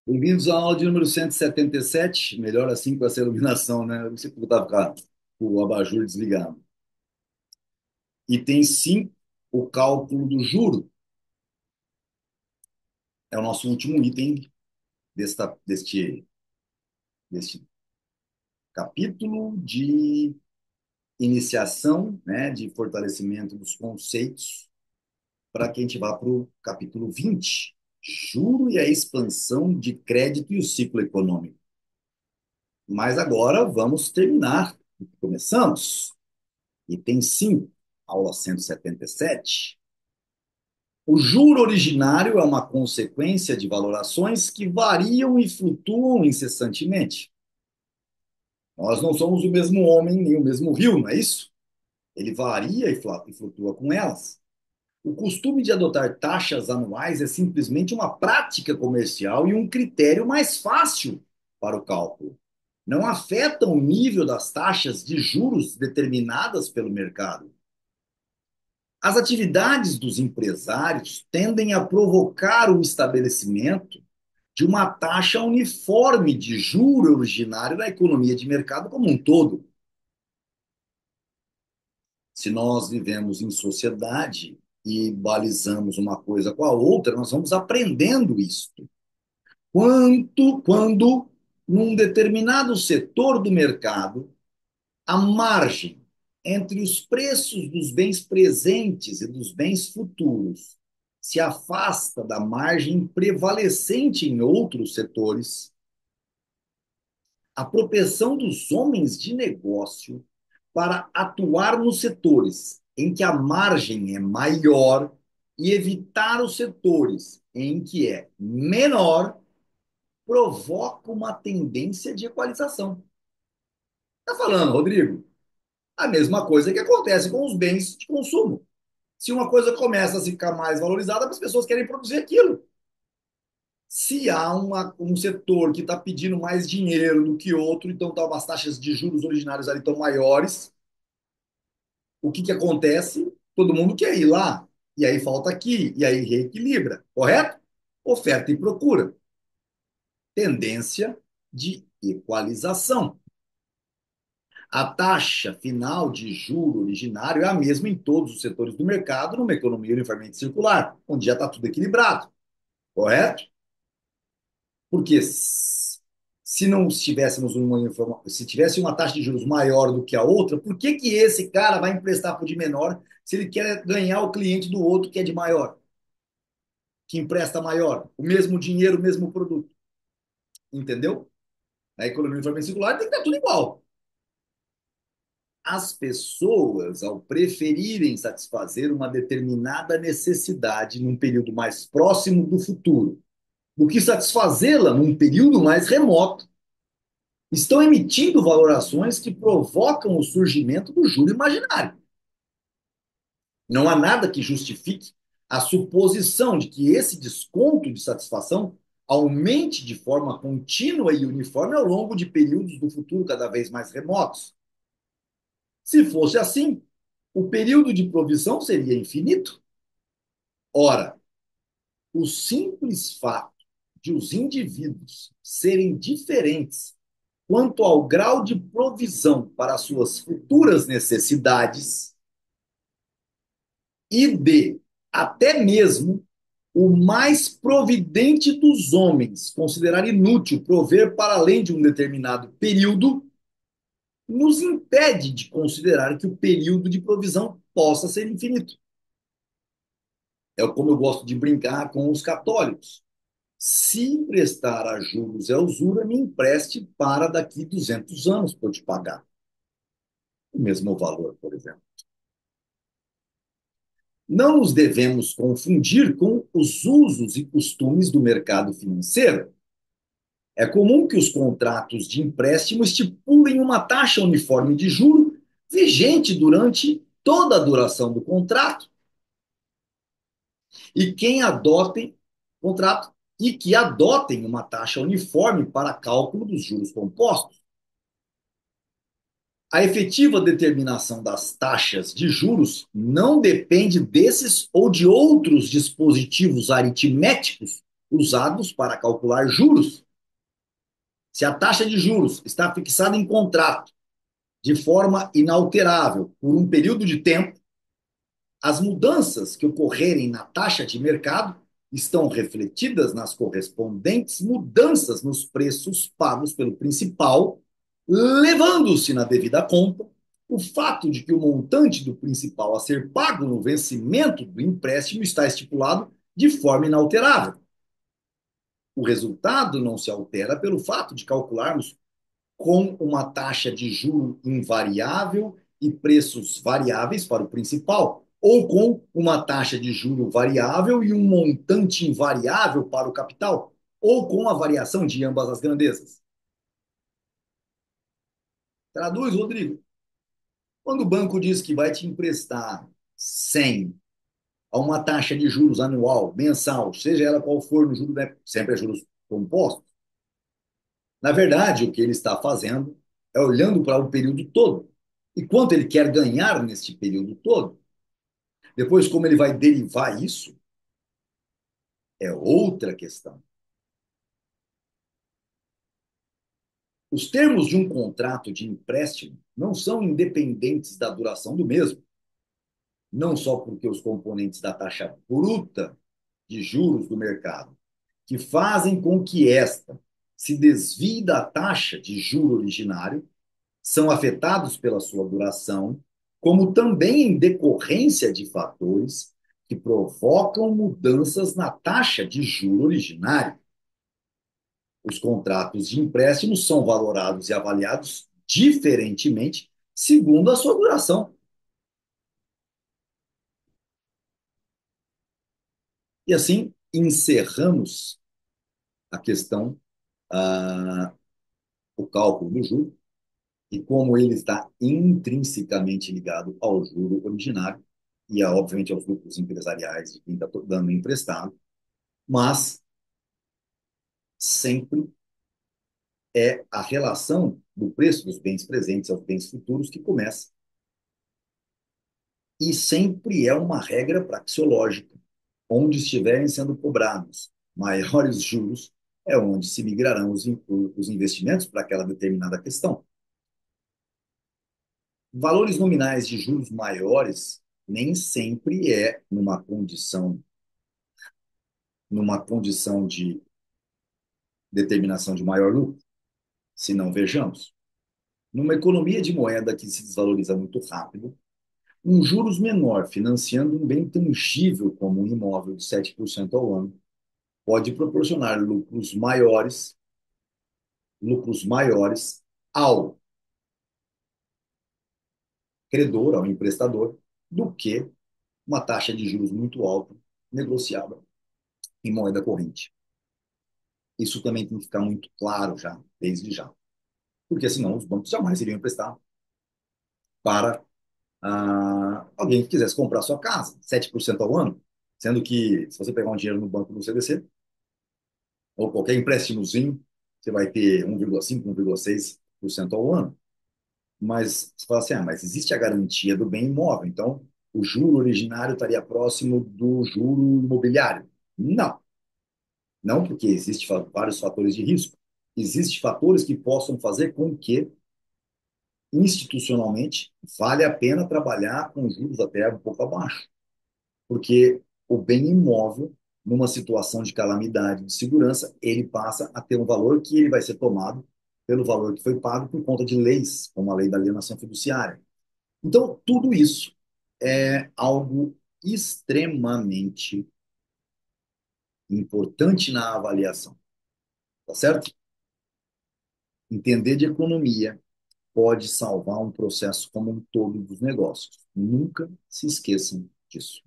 Bem-vindos à aula de número 177. Melhor assim com essa iluminação, né? Você estava com o abajur desligado. Item 5, o cálculo do juro. É o nosso último item deste capítulo de iniciação, né, de fortalecimento dos conceitos, para que a gente vá para o capítulo 20, juro e a expansão de crédito e o ciclo econômico. Mas agora vamos terminar o que começamos. Item 5, aula 177. O juro originário é uma consequência de valorações que variam e flutuam incessantemente. Nós não somos o mesmo homem nem o mesmo rio, não é isso? Ele varia e flutua com elas. O costume de adotar taxas anuais é simplesmente uma prática comercial e um critério mais fácil para o cálculo. Não afeta o nível das taxas de juros determinadas pelo mercado. As atividades dos empresários tendem a provocar o estabelecimento de uma taxa uniforme de juro originário na economia de mercado como um todo. Se nós vivemos em sociedade e balizamos uma coisa com a outra, nós vamos aprendendo isso. Quando num determinado setor do mercado, a margem entre os preços dos bens presentes e dos bens futuros se afasta da margem prevalecente em outros setores, a propensão dos homens de negócio para atuar nos setores em que a margem é maior e evitar os setores em que é menor provoca uma tendência de equalização. Está falando, Rodrigo? A mesma coisa que acontece com os bens de consumo. Se uma coisa começa a ficar mais valorizada, as pessoas querem produzir aquilo. Se há um setor que está pedindo mais dinheiro do que outro, então tá, as taxas de juros originários ali estão maiores, o que acontece? Todo mundo quer ir lá, e aí falta aqui, e aí reequilibra, correto? Oferta e procura. Tendência de equalização. A taxa final de juro originário é a mesma em todos os setores do mercado, numa economia uniformemente circular, onde já está tudo equilibrado, correto? Porque se não tivéssemos se tivesse uma taxa de juros maior do que a outra, por que que esse cara vai emprestar por de menor se ele quer ganhar o cliente do outro que é de maior, que empresta maior, o mesmo dinheiro, o mesmo produto? Entendeu? Na economia uniformemente circular tem que estar tudo igual. As pessoas, ao preferirem satisfazer uma determinada necessidade num período mais próximo do futuro, do que satisfazê-la num período mais remoto, estão emitindo valorações que provocam o surgimento do juro imaginário. Não há nada que justifique a suposição de que esse desconto de satisfação aumente de forma contínua e uniforme ao longo de períodos do futuro cada vez mais remotos. Se fosse assim, o período de provisão seria infinito. Ora, o simples fato de os indivíduos serem diferentes quanto ao grau de provisão para suas futuras necessidades e de até mesmo o mais providente dos homens considerar inútil prover para além de um determinado período, nos impede de considerar que o período de provisão possa ser infinito. É como eu gosto de brincar com os católicos. Se emprestar a juros é usura, me empreste para daqui 200 anos para eu te pagar o mesmo valor, por exemplo. Não nos devemos confundir com os usos e costumes do mercado financeiro. É comum que os contratos de empréstimo estipulem uma taxa uniforme de juro vigente durante toda a duração do contrato e quem adotem contrato e que adotem uma taxa uniforme para cálculo dos juros compostos. A efetiva determinação das taxas de juros não depende desses ou de outros dispositivos aritméticos usados para calcular juros. Se a taxa de juros está fixada em contrato de forma inalterável por um período de tempo, as mudanças que ocorrerem na taxa de mercado estão refletidas nas correspondentes mudanças nos preços pagos pelo principal, levando-se na devida conta o fato de que o montante do principal a ser pago no vencimento do empréstimo está estipulado de forma inalterável. O resultado não se altera pelo fato de calcularmos com uma taxa de juro invariável e preços variáveis para o principal, ou com uma taxa de juro variável e um montante invariável para o capital, ou com a variação de ambas as grandezas. Traduz, Rodrigo. Quando o banco diz que vai te emprestar 100 a uma taxa de juros anual, mensal, seja ela qual for no juro, né? Sempre é juros compostos. Na verdade, o que ele está fazendo é olhando para o período todo. E quanto ele quer ganhar neste período todo. Depois, como ele vai derivar isso, é outra questão. Os termos de um contrato de empréstimo não são independentes da duração do mesmo, não só porque os componentes da taxa bruta de juros do mercado, que fazem com que esta se desvie da taxa de juro originário, são afetados pela sua duração, como também em decorrência de fatores que provocam mudanças na taxa de juro originário. Os contratos de empréstimo são valorados e avaliados diferentemente segundo a sua duração. E assim encerramos a questão, o cálculo do juro, e como ele está intrinsecamente ligado ao juro originário e, obviamente, aos lucros empresariais de quem está dando emprestado, mas sempre é a relação do preço dos bens presentes aos bens futuros que começa. E sempre é uma regra praxeológica. Onde estiverem sendo cobrados maiores juros, é onde se migrarão os investimentos para aquela determinada questão. Valores nominais de juros maiores nem sempre é numa condição de determinação de maior lucro. Se não, vejamos. Numa economia de moeda que se desvaloriza muito rápido, um juros menor financiando um bem tangível como um imóvel de 7% ao ano pode proporcionar lucros maiores ao credor, ao emprestador, do que uma taxa de juros muito alta negociada em moeda corrente. Isso também tem que ficar muito claro já, desde já. Porque senão os bancos jamais iriam emprestar para alguém que quisesse comprar sua casa, 7% ao ano, sendo que se você pegar um dinheiro no banco do CDC, ou qualquer empréstimozinho, você vai ter 1,5, 1,6% ao ano. Mas você fala assim, mas existe a garantia do bem imóvel, então o juro originário estaria próximo do juro imobiliário. Não, não porque existem vários fatores de risco. Existem fatores que possam fazer com que, institucionalmente, vale a pena trabalhar com juros até um pouco abaixo, porque o bem imóvel, numa situação de calamidade de segurança, ele passa a ter um valor que ele vai ser tomado pelo valor que foi pago por conta de leis, como a lei da alienação fiduciária. Então, tudo isso é algo extremamente importante na avaliação, tá certo? Entender de economia pode salvar um processo como um todo dos negócios. Nunca se esqueçam disso.